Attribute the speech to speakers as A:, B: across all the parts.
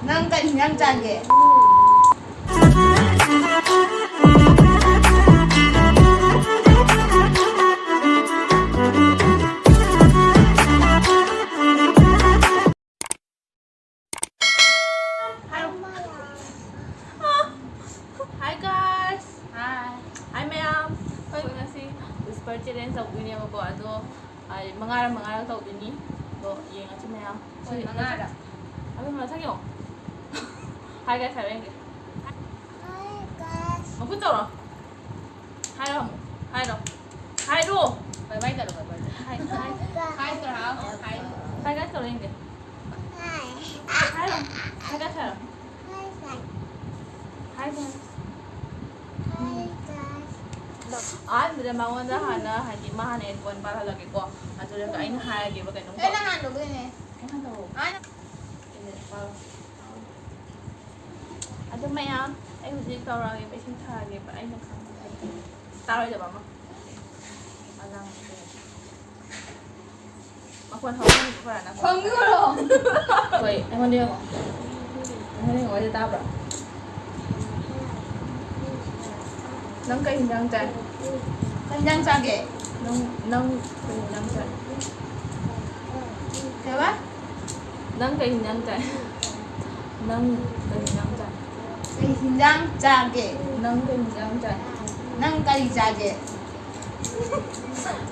A: Nang kanyang jage.
B: Hi guys! Hi ma'am! Hoy ngasi birthday rin sa ubini mo po ato ay mangarang sa ubini. Do yung ngasi ma'am.
A: Hoy, mangarap.
B: Ano mo sagyo? Hi guys, hi rin.
C: Hi guys.
B: Magpunta ro. Hi ro. Hi ro. Hi ro. Bye ta ro bye. Hi.
A: Hi, sir. Hi.
B: Hi guys ro rin.
C: Hi.
B: Hi ro. Hi guys ro.
C: Hi guys.
B: Hi guys.
C: Hi guys.
B: Bila bangun dah hana haji mah hana edwan para lagi ko. Ato lang kain hai gi bagai nung.
A: Eh, nahandog din eh.
B: Ano to?
A: Ano?
B: Ini para. Ato maya ay huji tao ra gi ba sin tha gi ba ay nang khang. Tao ra ba ma? Alang. Ma kwan hong ni ba na.
A: Không ngứa đâu.
B: Wei, anh con đi không? Anh con đi ngồi cho tao rồi. Nâng cây hình răng tràn.
A: Kanyang jage.
B: Nâng cây hình răng tràn.
A: Diba?
B: Nâng cây hình răng tràn. Nâng cây hình răng tràn.
A: Kanyang jage.
B: Nâng cây hình răng tràn.
A: Nang kay jage.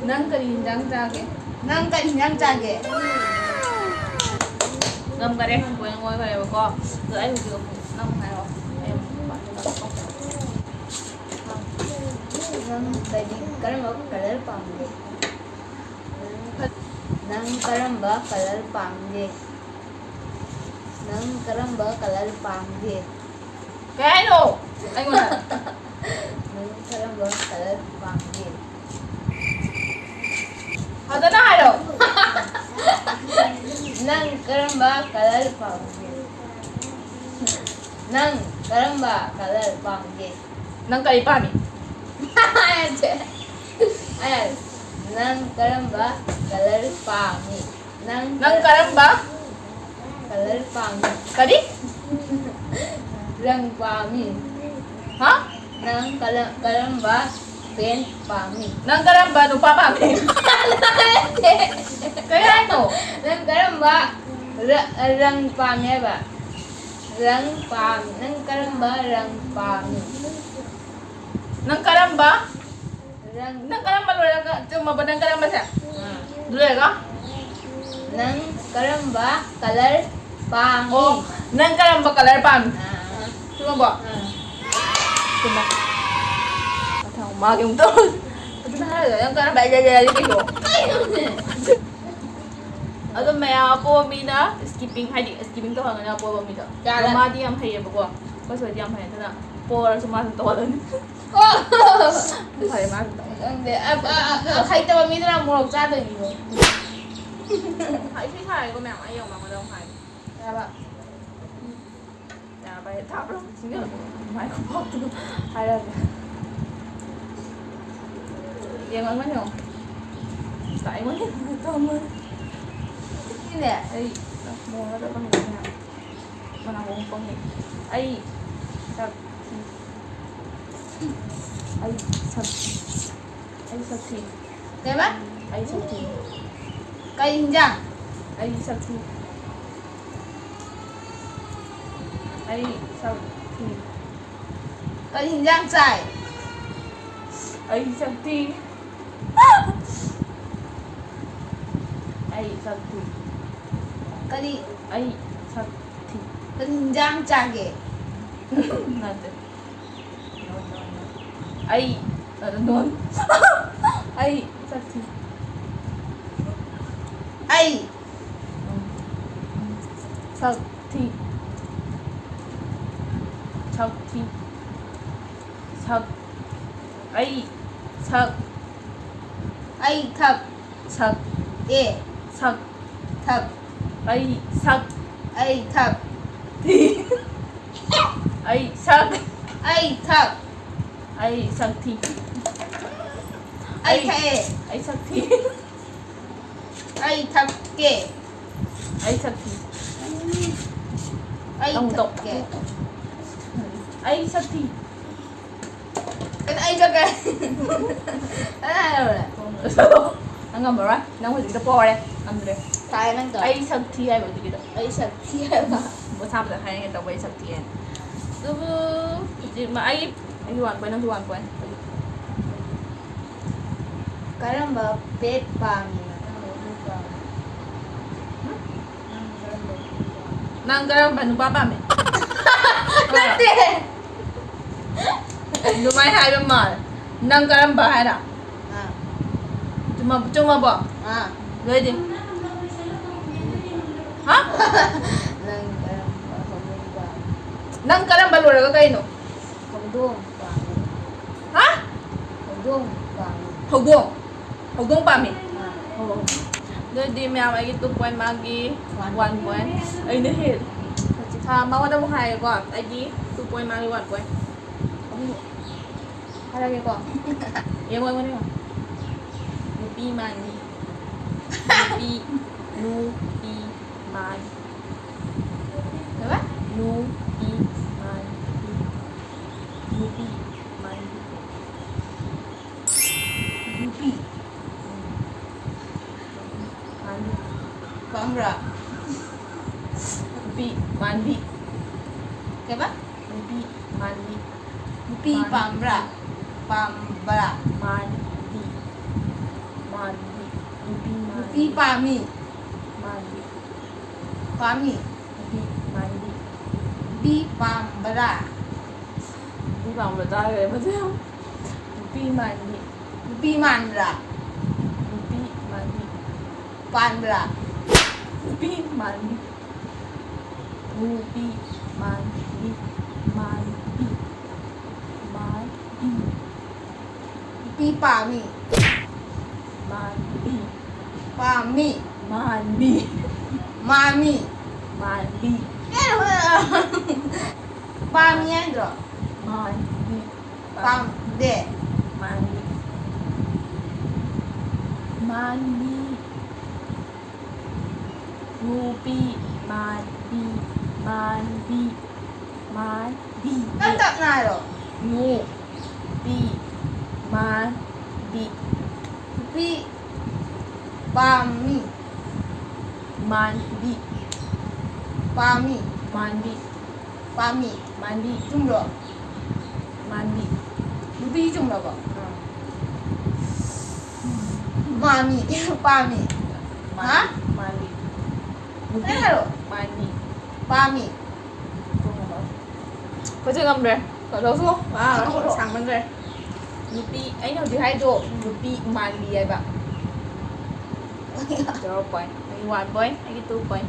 B: Nâng cây hình răng tràn kìa.
A: Nang kanyang jage.
B: Ngâm cái đấy của em ngồi về bà con. Rồi anh được năm ngày rồi. Em bạn cho nó không.
A: Nang karamba color pamge. Nang karamba color pamge. Nang karamba color pamge.
B: Cái đồ. Anh ngồi này.
A: Nang karamba color pamge.
B: Họ tới đây rồi.
A: Nang karamba color pamge. Nang karamba color pamge.
B: Nâng cây ba mình.
A: Ayan. Nang karamba color pamge.
B: Nâng cái ba.
A: color pamge.
B: Tadi?
A: Rang pamge.
B: Hah?
A: Nang karamba pen pamge.
B: Nâng cái ba lupa ba mình. Kaya ano?
A: Nang karamba rang pamge ba? Rang pam. Nang karamba rang pamge.
B: Nâng karamba?
A: Rang
B: Nâng karamba lu cuma benang karamba siya? Dulu ya kah?
A: nang karamba color pamge.
B: Oh, nâng karamba color pan. Cuma ba? Cuma. Thằng mà dùng tôi. Tôi nói rồi nâng karamba jadi gitu. Ato maya po mina skipping hai skipping to hangana po mina.
A: Kala.
B: Ma di am hai ba ko. Pas wa di am hai na. Po ra suma to lan.
A: Oh.
B: Phải mà.
A: Hay tao mi ra một ra được nhiều.
B: Hãy thích thải của mẹ ai yêu mà còn đâu phải.
A: Dạ bạn.
B: Nhà bài tháp lắm, chính là máy không bóc được. Hay là em ăn mấy không? Tại mấy tôm ơi.
A: Cái này.
B: Ê, mua nó đỡ con này nào. Con nào cũng con này. Ê, sao? Ê, sao? Ê, sao thì?
A: Cái mắt.
B: Ê, sao thì?
A: Cây hình răng.
B: Ê, sao thì? Ê, sao thì?
A: Cây hình răng dài.
B: Ê, sao thì? Ê, sao thì?
A: Cây
B: Ê, sao thì?
A: cây hình răng dài.
B: Nanti. Ai, ada non. Ai, sakti.
A: Ai.
B: Sakti. Sakti. Sak. Ai, sak.
A: Ai thập.
B: Sak.
A: Ê.
B: Sak.
A: Thập.
B: Ai, sak.
A: Ai thập.
B: Thì. Ai, sak.
A: Ai thập.
B: Ai, sakti.
A: Ai thề.
B: Ai, sakti.
A: Ai thập kể.
B: Ai, sakti.
A: Ay,
B: Tông tộc.
A: kệ.
B: Ai sắc thi.
A: Ay, kệ. Thế này rồi nè.
B: Ang ngầm rồi. Nang hujud kita po re. Ang dire.
A: Kaya lang to.
B: Ai sắc thi ai bảo gì đó.
A: Ay, sa tiya ba?
B: Mo sabi sa kanya ito ay sắc thi yan. Mà ai hiwan ko nang hiwan ko.
A: Karamba, pet pangin.
B: Nang garam ba nupa pa me.
A: Hindi!
B: Lumay hai ba mal. Nang garam ba hai na.
A: Ah,
B: Cuma ba.
A: ah.
B: Ready. Ha?
A: Nang karamba, hagong ba?
B: Nang garam ba lura ka kayo no?
A: Hagong pangin.
B: Ha?
A: Hagong pangin.
B: Hugong pa me.
A: Ah,
B: Oh. Jadi mẹ mày cái tụ point magi 1 point. Ay nahil. Mau ada mo hai ko. Ay di 2 point magi 1 point. Halagay ko. Yung mo ni mo. Nupi mani. Nupi man.
A: diba?
B: Nupi man. Nupi man.
A: Lupi.
B: Mandi.
A: Pambra.
B: Nupi mandi.
A: Diba?
B: Nupi mandi.
A: Lupi, pambra. Pambra.
B: Mandi. Mandi. Nupi mandi.
A: Lupi, pami.
B: Mandi.
A: Pami.
B: Nupi mandi.
A: Lupi, pambra.
B: Nupi bằng vừa tay rồi mà sao? Nupi mandi.
A: Lupi, mandra.
B: Nupi mandi.
A: Pambra.
B: Nupi mandi. Nupi mandi. Mandi. Mandi.
A: Lupi, pami.
B: Mandi.
A: Pami.
B: Mandi.
A: Mami.
B: Mandi.
A: Pami andro.
B: Mandi.
A: Pamde.
B: Mandi. Mandi. Nupi mandi. Mandi. Mandi.
A: Tantap na ro.
B: Nupi mandi.
A: Lupi, pami.
B: Mandi.
A: Pami.
B: Mandi.
A: Pami.
B: Mandi.
A: Jumro.
B: Mandi.
A: Lupi, jumro ba? Mami. Pami. Ha?
B: Mandi. Nupi
A: Ano ro?
B: mandi.
A: Pami.
B: Có chưa ngầm rồi? Có đâu xuống? À, nó sáng bắn rồi. Nupi, anh nào thứ hai độ. Nupi mandi ai bạn? 0 point. Ay 1 point. Ay 2 point.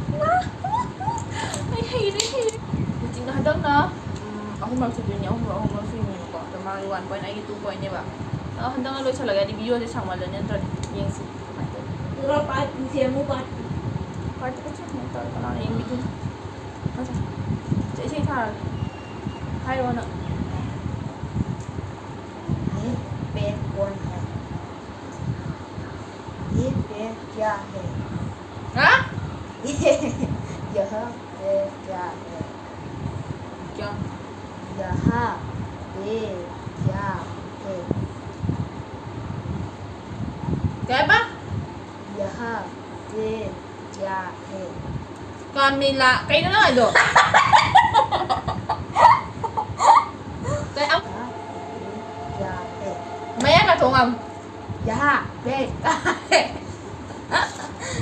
B: Ay hiri. Kucing na hadang na. Ako magsudyo niya. Ako magsudyo niya ko. Tama 1 point. Ay 2 point niya ba? Handang aloy sa lagay. Di video sa sang malan yan. Tol. Yang si.
C: Ura pa siya mo pa.
B: Part ko siya. Tol. Kala na yung video. Masa. Siya sa. Hai ron na.
A: ये pen कौन है? ये pen क्या है?
B: Ha?
A: यह pen क्या है?
B: Kya?
A: यहाँ पे क्या है?
B: Kaya ba?
A: यहाँ पे क्या है?
B: Camila. Kayo na lang ito. Kaya ang
A: यहाँ पे क्या है?
B: maya ka tungam.
A: यहाँ पे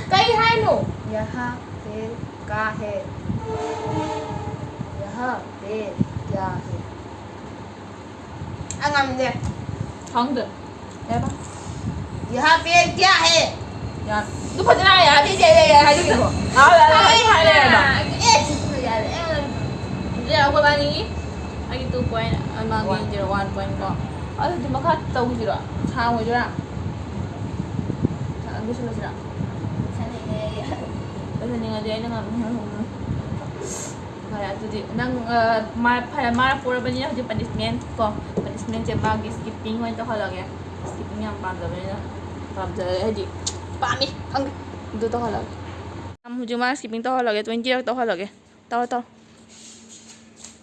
B: Kay hai no.
A: यहाँ पे क्या है? यहाँ पे क्या है? Angam deh.
B: Hang de. Kaya ba?
A: यहाँ पे क्या है?
B: Yan. Tu pa na ya. Di hai di ko. Ah, hai ba? Hindi ako ba ni? Ay 2 point. Ang mga 1 point ko. Ay, di makataw sila. Sa mo sila. Ang gusto na sila. Kasi nga di ay nang kaya ito di nang mara pura ba niya di punishment ko siya mag skipping mo ito kalag ya skipping yang paggawa niya paggawa di pami ang dito kalag ang hujung mga skipping to kalag 20 to kalag tao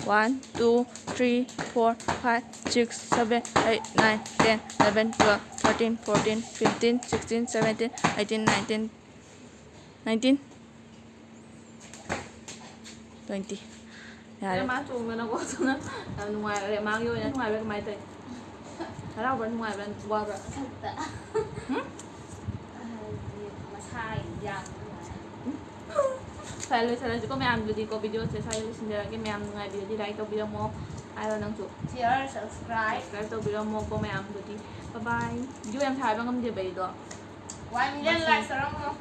B: 1 2 3 4 5 6 7 8 9 10 11 12 13 14 15 16 17 18 19 19 20 yare ma chung na ko na nungai re ma yo na nungai ba mai tai harau ba nungai ba wa ba
A: thật masai yang
B: sai le sai le ko me am di ko video se sai le sin ke me am nungai video di dai to video mo ai lo nang chu
A: share subscribe
B: subscribe to video mo ko me am di bye bye video em thai ba ngam de bai do
A: 1 million likes rồi không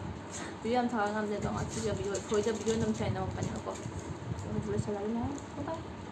B: video em thai ngam de do chi video khoi de video nam chai na pa na ko so le sai le bye bye